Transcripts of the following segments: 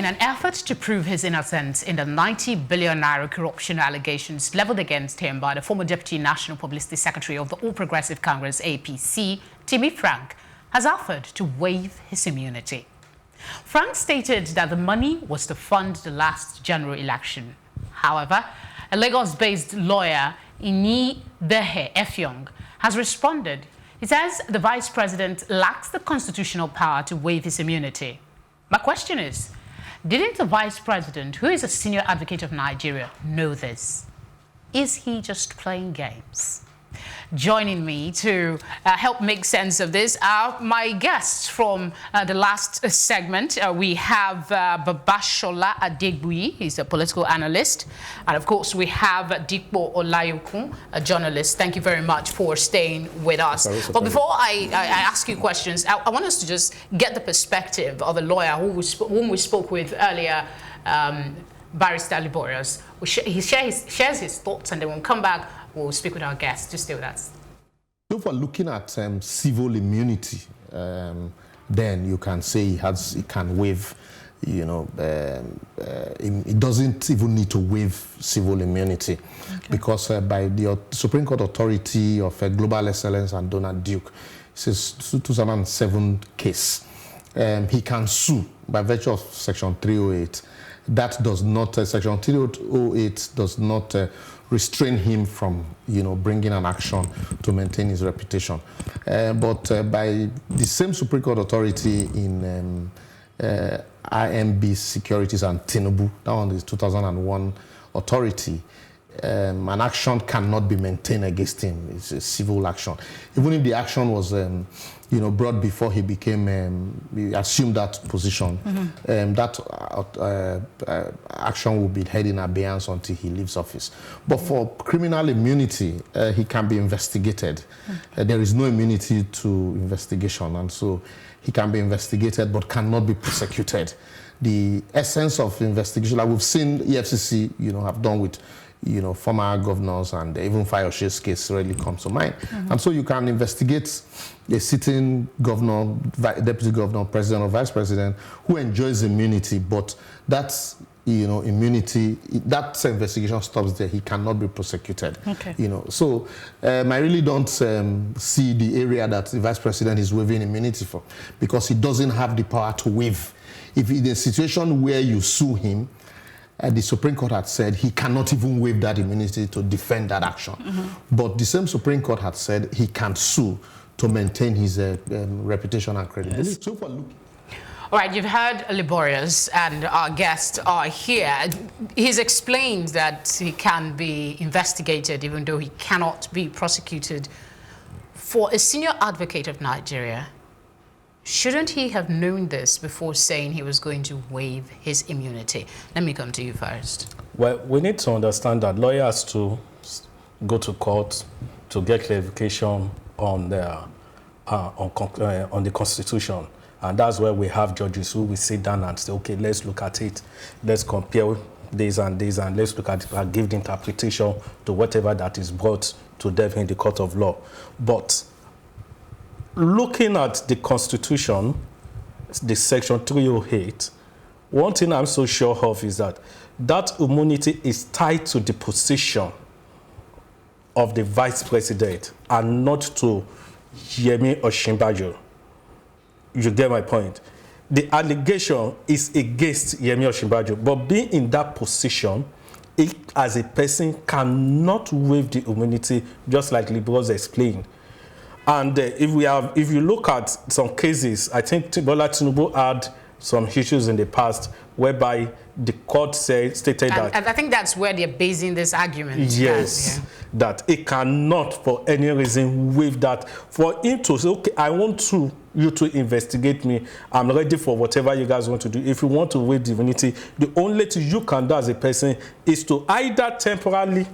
in an effort to prove his innocence in the 90 billion naira corruption allegations leveled against him by the former Deputy National Publicity Secretary of the All Progressive Congress APC, Timi Frank, has offered to waive his immunity. Frank stated that the money was to fund the last general election. However, a Lagos-based lawyer, Inibehe Effiong, has responded. He says the Vice President lacks the constitutional power to waive his immunity. My question is, didn't the Vice President, who is a senior advocate of Nigeria, know this? Is he just playing games? Joining me to help make sense of this are my guests from the last segment. We have Babashola Adegbuyi, he's a political analyst. And of course, we have Dikpo Olayokun, a journalist. Thank you very much for staying with us. But before I ask you questions, I want us to just get the perspective of a lawyer whom we spoke with earlier, Barrister Liborius. He shares his thoughts, and then we'll come back. We'll speak with our guests. Just stay with us. So for looking at civil immunity, then you can say he can waive, you know, it doesn't even need to waive civil immunity, because by the Supreme Court authority of Global Excellence and Donald Duke, it's a 2007 case. He can sue by virtue of Section 308. That does not, Section 308 does not restrain him from, you know, bringing an action to maintain his reputation. But by the same Supreme Court authority in IMB Securities and Tinubu, that one is 2001 authority, an action cannot be maintained against him. It's a civil action. Even if the action was, you know, brought before he became, he assumed that position, that action will be held in abeyance until he leaves office. But for criminal immunity, he can be investigated. There is no immunity to investigation, and so he can be investigated but cannot be prosecuted. The essence of investigation, like we've seen EFCC, you know, have done with, you know, former governors, and even Fayoshe's case really comes to mind. And so you can investigate a sitting governor, deputy governor, president or vice president who enjoys immunity, but that's, you know, immunity, that investigation stops there. He cannot be prosecuted. You know, so I really don't see the area that the vice president is waiving immunity for, because he doesn't have the power to waive. If in a situation where you sue him, the Supreme Court had said he cannot even waive that immunity to defend that action. But the same Supreme Court had said he can sue to maintain his reputation and credibility. So for looking. All right, you've heard Liborius, and our guests are here. He's explained that he can be investigated even though he cannot be prosecuted. For a senior advocate of Nigeria, shouldn't he have known this before saying he was going to waive his immunity? Let me come to you first. Well, we need to understand that lawyers to go to court to get clarification on the Constitution. And that's where we have judges who will sit down and say, okay, let's look at it. Let's compare this and this, and let's look at it and give the interpretation to whatever that is brought to them in the court of law. But looking at the Constitution, the Section 308, one thing I'm so sure of is that that immunity is tied to the position of the Vice President and not to Yemi Osinbajo. You get my point? The allegation is against Yemi Osinbajo, but being in that position, it, as a person, cannot waive the immunity, just like Libros explained. And if you look at some cases, I think Bola Tinubu had some issues in the past whereby the court stated that. And I think that's where they're basing this argument. Yes, that it cannot for any reason waive that. For him to say, okay, I want you to investigate me. I'm ready for whatever you guys want to do. If you want to waive the immunity, the only thing you can do as a person is to either temporarily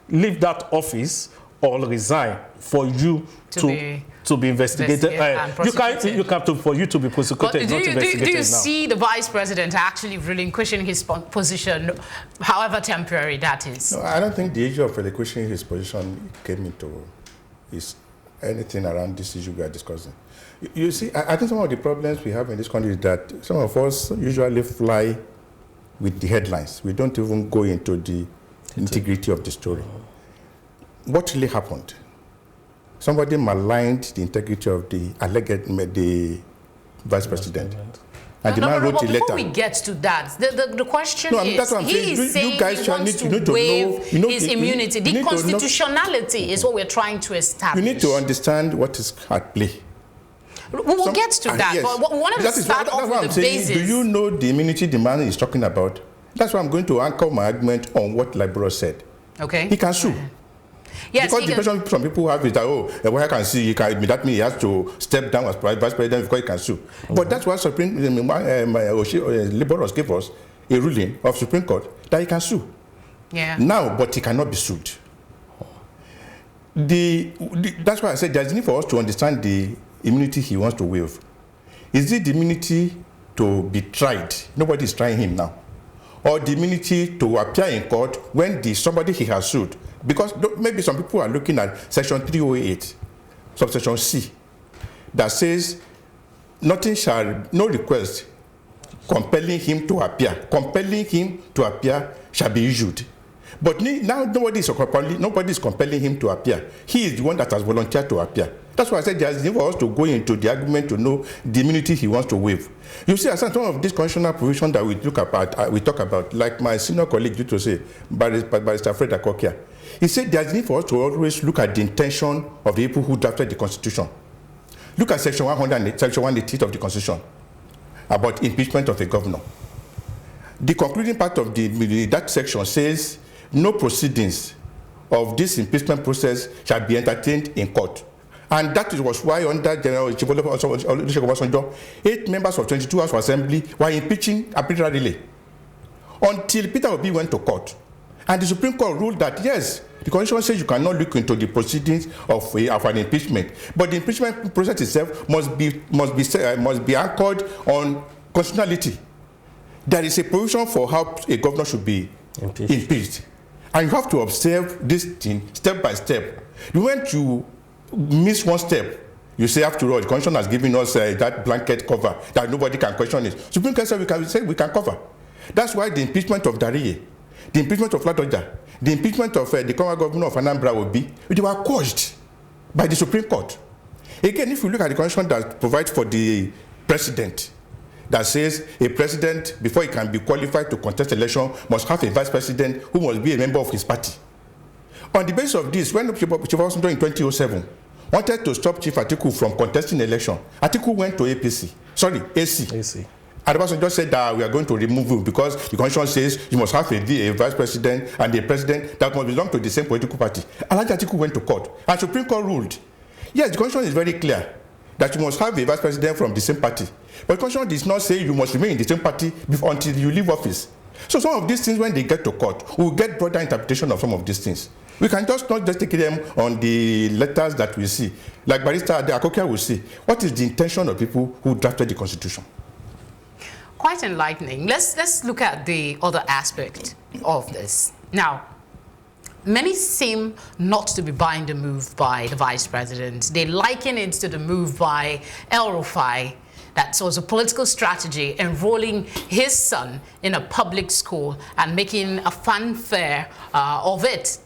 leave that office or resign for you to be investigated. For you to be prosecuted, not investigated. Do you see the Vice President actually relinquishing his position, however temporary that is? No, I don't think the issue of relinquishing his position came into anything around this issue we are discussing. You see, I think some of the problems we have in this country is that some of us usually fly with the headlines. We don't even go into the integrity of the story. What really happened? Somebody maligned the integrity of the vice president. And the man wrote a letter. Before we get to that, the question is, that's what I'm saying. He is saying he wants to waive his immunity. The constitutionality is what we're trying to establish. You need to understand what is at play. We will get to that, yes. but we want to start off with the basis. Do you know the immunity the man is talking about? That's why I'm going to anchor my argument on what Libero said. Okay. He can sue. Yes, because the question some people have is that, what I can see, that means he has to step down as vice president before he can sue. But that's why Liberals gave us a ruling of Supreme Court that he can sue. Yeah. Now, but he cannot be sued. That's why I said there's a need for us to understand the immunity he wants to waive. Is it the immunity to be tried? Nobody is trying him now. Or the immunity to appear in court when somebody he has sued. Because maybe some people are looking at Section 308, subsection C, that says no request compelling him to appear shall be issued. But now nobody is compelling him to appear. He is the one that has volunteered to appear. That's why I said there's need for us to go into the argument to know the immunity he wants to waive. You see, some of these constitutional provisions that we talk about, like my senior colleague used to say, Barrister Fred Akokia, he said there's need for us to always look at the intention of the people who drafted the Constitution. Look at Section 180 of the Constitution about impeachment of a governor. The concluding part of that section says no proceedings of this impeachment process shall be entertained in court. And that was why under General Olusegun Obasanjo, 8 members of 22 House of Assembly were impeaching arbitrarily until Peter Obi went to court. And the Supreme Court ruled that, yes, the Constitution says you cannot look into the proceedings of an impeachment, but the impeachment process itself must be anchored on constitutionality. There is a provision for how a governor should be impeached. And you have to observe this thing step by step. When you miss one step, you say, after all, the Constitution has given us that blanket cover that nobody can question it. Supreme Court said we can cover. That's why the impeachment of Dariye, the impeachment of Ladoja, the impeachment of the current governor of Anambra they were quashed by the Supreme Court. Again, if you look at the Constitution that provides for the president, that says a president, before he can be qualified to contest election, must have a vice president who must be a member of his party. On the basis of this, when Chief Obasanjo in 2007 wanted to stop Chief Atiku from contesting election, Atiku went to AC. And Obasanjo said that we are going to remove him because the Constitution says you must have a vice president and a president that must belong to the same political party. Alhaji Atiku went to court, and Supreme Court ruled. Yes, the Constitution is very clear that you must have a vice president from the same party. But the Constitution does not say you must remain in the same party until you leave office. So some of these things, when they get to court, we will get broader interpretation of some of these things. We can not just take them on the letters that we see. Like Barrister Akokia will say, what is the intention of people who drafted the Constitution? Quite enlightening. Let's look at the other aspect of this. Now, many seem not to be buying the move by the vice president. They liken it to the move by El-Rufai that was a political strategy, enrolling his son in a public school and making a fanfare of it.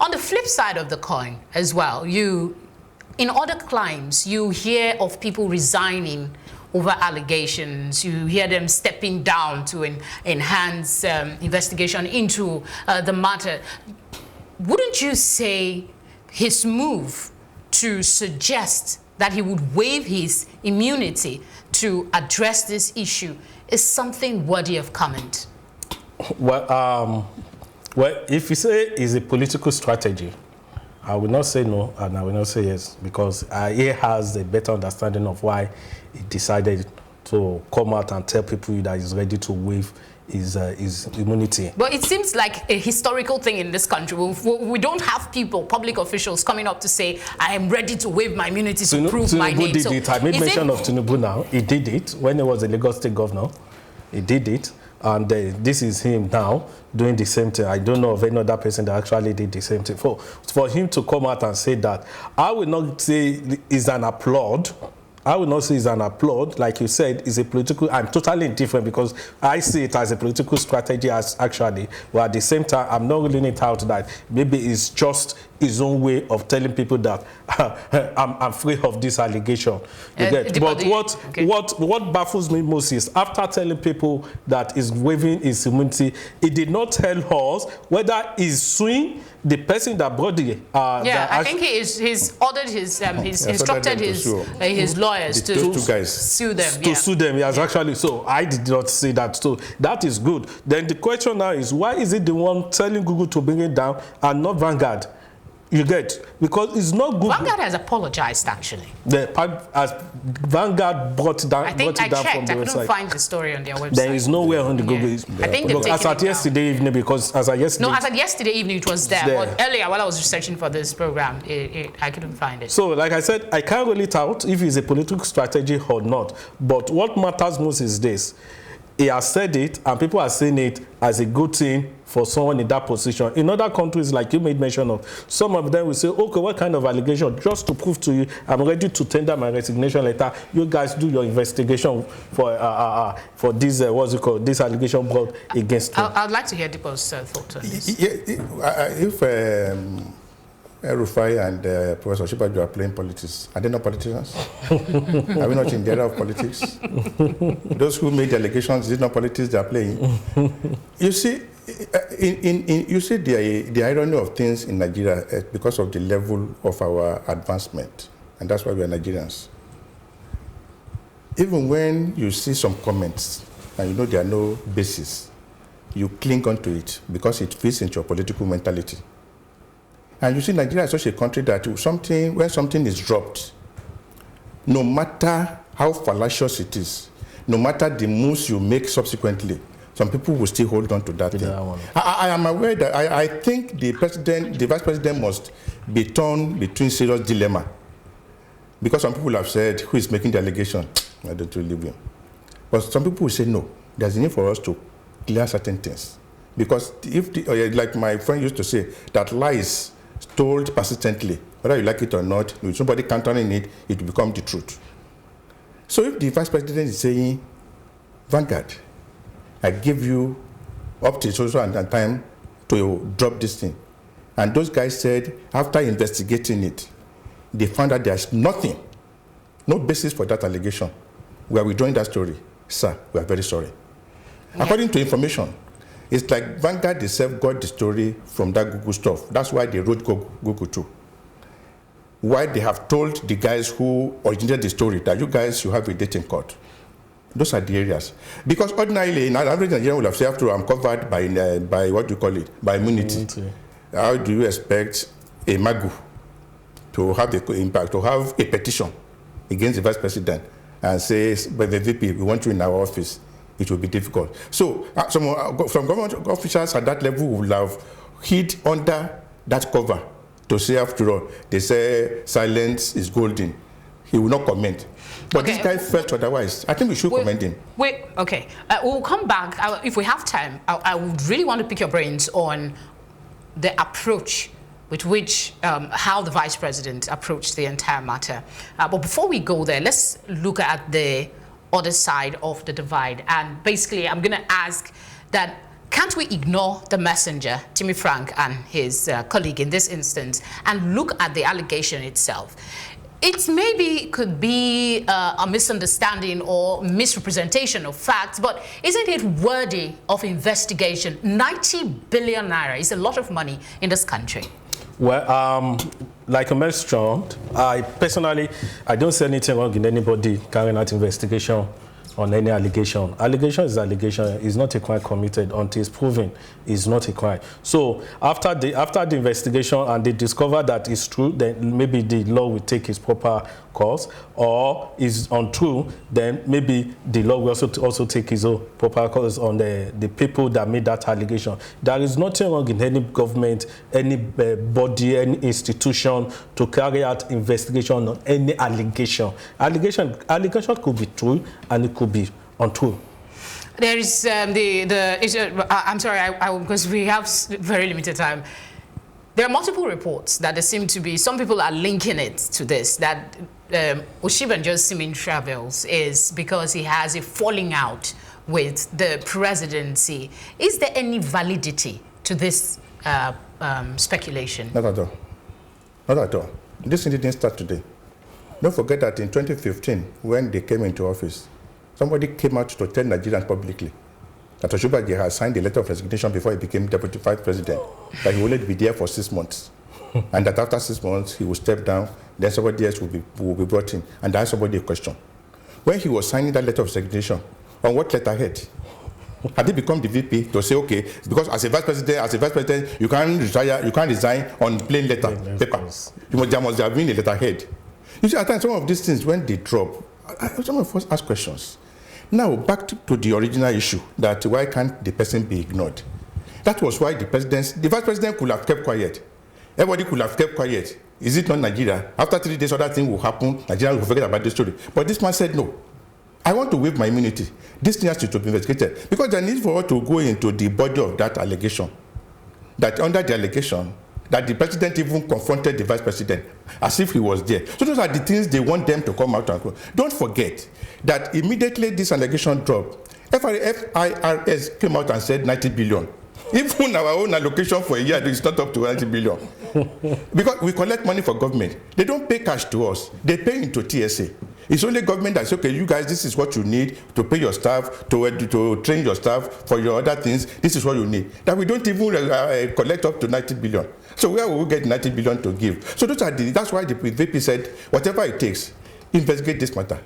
On the flip side of the coin as well, in other climes, you hear of people resigning over allegations. You hear them stepping down to enhance investigation into the matter. Wouldn't you say his move to suggest that he would waive his immunity to address this issue is something worthy of comment? Well, if you say it's a political strategy, I will not say no and I will not say yes, because he has a better understanding of why he decided to come out and tell people that he's ready to waive his immunity. But it seems like a historical thing in this country. We don't have people, public officials, coming up to say, I am ready to waive my immunity to prove my name. Tinubu did it. I made mention of Tinubu now. He did it when he was a Lagos State governor. He did it. And this is him now doing the same thing. I don't know of any other person that actually did the same thing. For him to come out and say that, I will not say is an applaud. I will not say it's an applaud. Like you said, it's a political, I'm totally indifferent because I see it as a political strategy as actually, but at the same time, I'm not ruling it out that maybe it's just his own way of telling people that I'm free of this allegation. You get? But what baffles me most is after telling people that he's waiving his immunity, he did not tell us whether he's suing the person that brought the I think he's ordered his he's instructed his lawyers to sue them. To sue them, yes, actually. So I did not say that. So that is good. Then the question now is, why is it the one telling Google to bring it down and not Vanguard? You get, because it's not Google. Vanguard has apologized, actually. As Vanguard brought it down, I think I checked. I couldn't find the story on their website. There is nowhere on the Google. I think they've taken as at yesterday evening, because as at yesterday. No, as at yesterday evening it was there. But earlier, while I was researching for this program, I couldn't find it. So, like I said, I can't rule it out if it's a political strategy or not. But what matters most is this: he has said it, and people are saying it as a good thing for someone in that position. In other countries, like you made mention of, some of them will say, okay, what kind of allegation? Just to prove to you, I'm ready to tender my resignation letter. You guys do your investigation for this, what's it called, this allegation brought against him. I'd like to hear Deepa's thoughts on this. If Rufai and Professor Osinbajo are playing politics, are they not politicians? Are we not in the era of politics? Those who made the allegations, is it not politics they are playing? You see, you see the irony of things in Nigeria because of the level of our advancement, and that's why we are Nigerians. Even when you see some comments and you know there are no basis, you cling on to it because it fits into your political mentality. And you see, Nigeria is such a country that when something is dropped, no matter how fallacious it is, no matter the moves you make subsequently, some people will still hold on to that thing. I am aware that I think the vice president must be torn between serious dilemma. Because some people have said, who is making the allegation? I don't believe him. But some people will say, no, there's a need for us to clear certain things. Because like my friend used to say, that lies told persistently, whether you like it or not, with somebody countering it, it will become the truth. So if the vice president is saying, Vanguard, I give you up to social and time to drop this thing. And those guys said, after investigating it, they found that there's nothing, no basis for that allegation. We are withdrawing that story. Sir, we are very sorry. Yeah. According to information, it's like Vanguard themselves got the story from that Google stuff. That's why they wrote Google too. Why they have told the guys who originated the story that you guys should have a date in court. Those are the areas. Because ordinarily, in average Nigerian will have said, after I'm covered by what do you call it, by immunity. How do you expect a MAGU to have the impact, to have a petition against the vice president and says, but the VP, we want you in our office? It will be difficult. So some government officials at that level will have hid under that cover to say, after all, they say silence is golden. He will not comment. But this guy felt otherwise. I think we should commend him. Okay. We'll come back. If we have time, I would really want to pick your brains on the approach with which, how the vice president approached the entire matter. But before we go there, let's look at the other side of the divide. And basically, I'm going to ask that, can't we ignore the messenger, Timi Frank, and his colleague in this instance, and look at the allegation itself? It maybe could be a misunderstanding or misrepresentation of facts, but isn't it worthy of investigation? 90 billion naira is a lot of money in this country. Well, like I mentioned, I don't see anything wrong in anybody carrying out investigation on any allegation. Allegation is allegation. It's not a crime committed until it's proven it's not a crime. So after the investigation and they discover that it's true, then maybe the law will take its proper course, or is untrue, then maybe the law will also take its own proper course on the people that made that allegation. There is nothing wrong in any government, any body, any institution to carry out investigation on any allegation. Allegation could be true and it could be untrue. There is I'm sorry, because we have very limited time. There are multiple reports that there seem to be, some people are linking it to this, that Osinbajo's seeming travels is because he has a falling out with the presidency. Is there any validity to this speculation? Not at all. Not at all. This thing didn't start today. Don't forget that in 2015, when they came into office, somebody came out to tell Nigerians publicly that Osinbajo had signed a letter of resignation before he became Deputy Vice President, that he would only be there for 6 months. And that after 6 months, he would step down, then somebody else will be brought in, and ask somebody a question. When he was signing that letter of resignation, on what letterhead? Had he become the VP to say, okay, because as a vice president, you can't retire, you can't resign on plain letter paper. There must have been a letterhead. You see, at times, some of these things, when they drop, some of us ask questions. Now, back to the original issue, that why can't the person be ignored? That was why the vice president could have kept quiet. Everybody could have kept quiet. Is it not Nigeria? After 3 days, other thing will happen. Nigeria will forget about the story. But this man said, no. I want to waive my immunity. This thing has to be investigated. Because there needs for us to go into the body of that allegation. That under the allegation, that the president even confronted the vice president as if he was there. So those are the things they want them to come out and go. Don't forget that immediately this allegation dropped, FIRS came out and said 90 billion. Even our own allocation for a year is not up to 90 billion. Because we collect money for government. They don't pay cash to us. They pay into TSA. It's only government that says, okay, you guys, this is what you need to pay your staff, to train your staff for your other things. This is what you need. That we don't even collect up to 90 billion. So where will we get 90 billion to give? So that's why the VP said, whatever it takes, investigate this matter.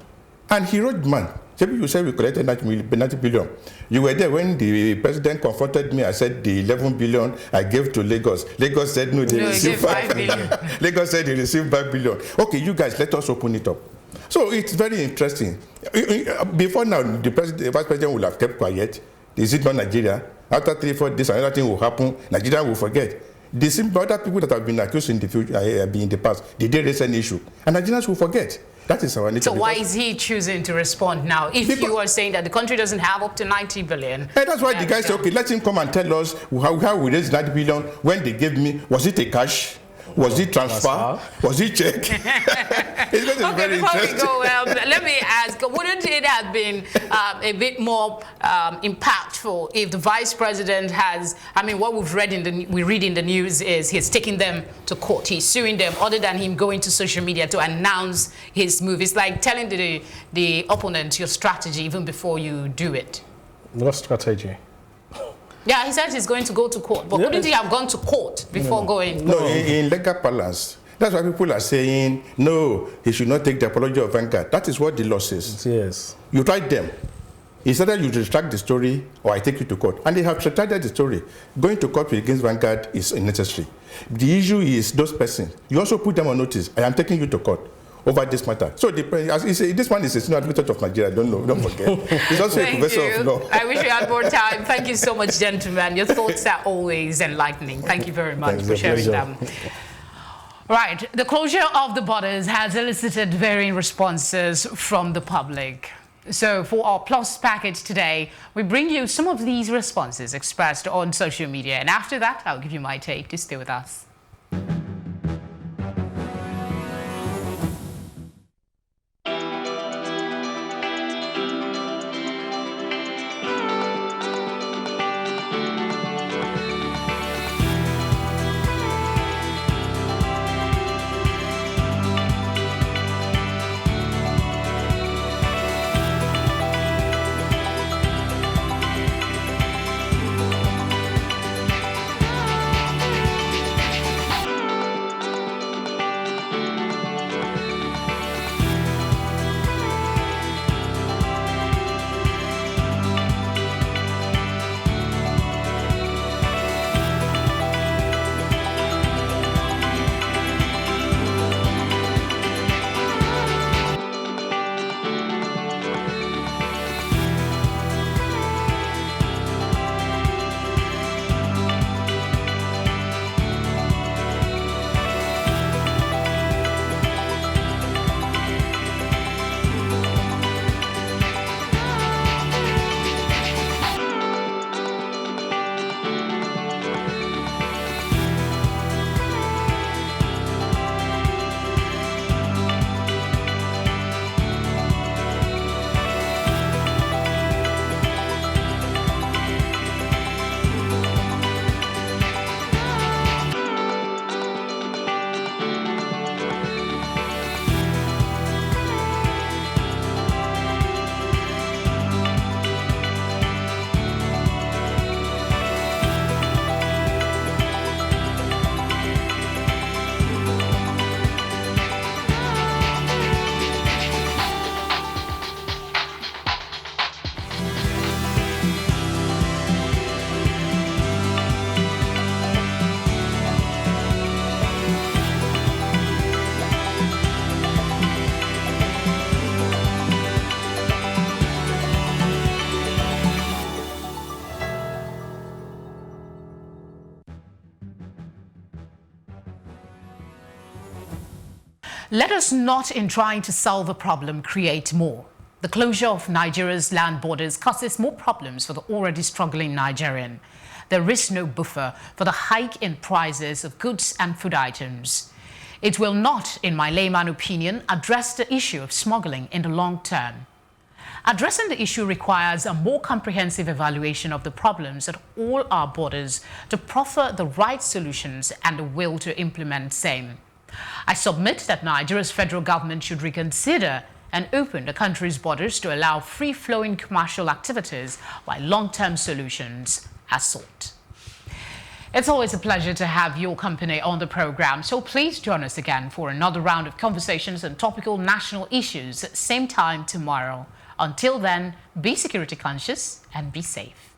And he wrote, man, you said we collected 90 billion. You were there when the president confronted me. I said the 11 billion I gave to Lagos. Lagos said no, they received 5 billion. Lagos said they received 5 billion. Okay, you guys, let us open it up. So it's very interesting. Before now, the vice president will have kept quiet. Is it not Nigeria? After 3-4 days, another thing will happen. Nigeria will forget. The same other people that have been accused in the future, in the past, did they raise an issue? And Nigerians will forget. That is our nature. So why is he choosing to respond now? If you are saying that the country doesn't have up to 90 billion. Hey, that's why the guy said, okay, let him come and tell us how we raised 90 billion. When they gave me, was it a cash? Was it transfer? Was it check? It's going to be very before interesting. We go, let me ask, wouldn't it have been a bit more impactful if the vice president has, I mean, what we read in the news is he's taking them to court, he's suing them, other than him going to social media to announce his move. It's like telling the opponent your strategy even before you do it. What strategy? Yeah, he said he's going to go to court, but wouldn't he have gone to court before going? No, in legal balance. That's why people are saying, no, he should not take the apology of Vanguard. That is what the law says. Yes. You tried them. It's either you retract the story or I take you to court. And they have retracted the story. Going to court against Vanguard is unnecessary. The issue is those persons. You also put them on notice. I am taking you to court over this matter. So this one is a senior advocate of Nigeria. Don't forget. He's also a professor of law. I wish we had more time. Thank you so much, gentlemen. Your thoughts are always enlightening. Thank you very much for sharing them. Right. The closure of the borders has elicited varying responses from the public. So for our Plus package today, we bring you some of these responses expressed on social media. And after that, I'll give you my take. To stay with us. Let us not, in trying to solve a problem, create more. The closure of Nigeria's land borders causes more problems for the already struggling Nigerian. There is no buffer for the hike in prices of goods and food items. It will not, in my layman opinion, address the issue of smuggling in the long term. Addressing the issue requires a more comprehensive evaluation of the problems at all our borders to proffer the right solutions and the will to implement same. I submit that Nigeria's federal government should reconsider and open the country's borders to allow free-flowing commercial activities while long-term solutions are sought. It's always a pleasure to have your company on the program, so please join us again for another round of conversations on topical national issues at same time tomorrow. Until then, be security conscious and be safe.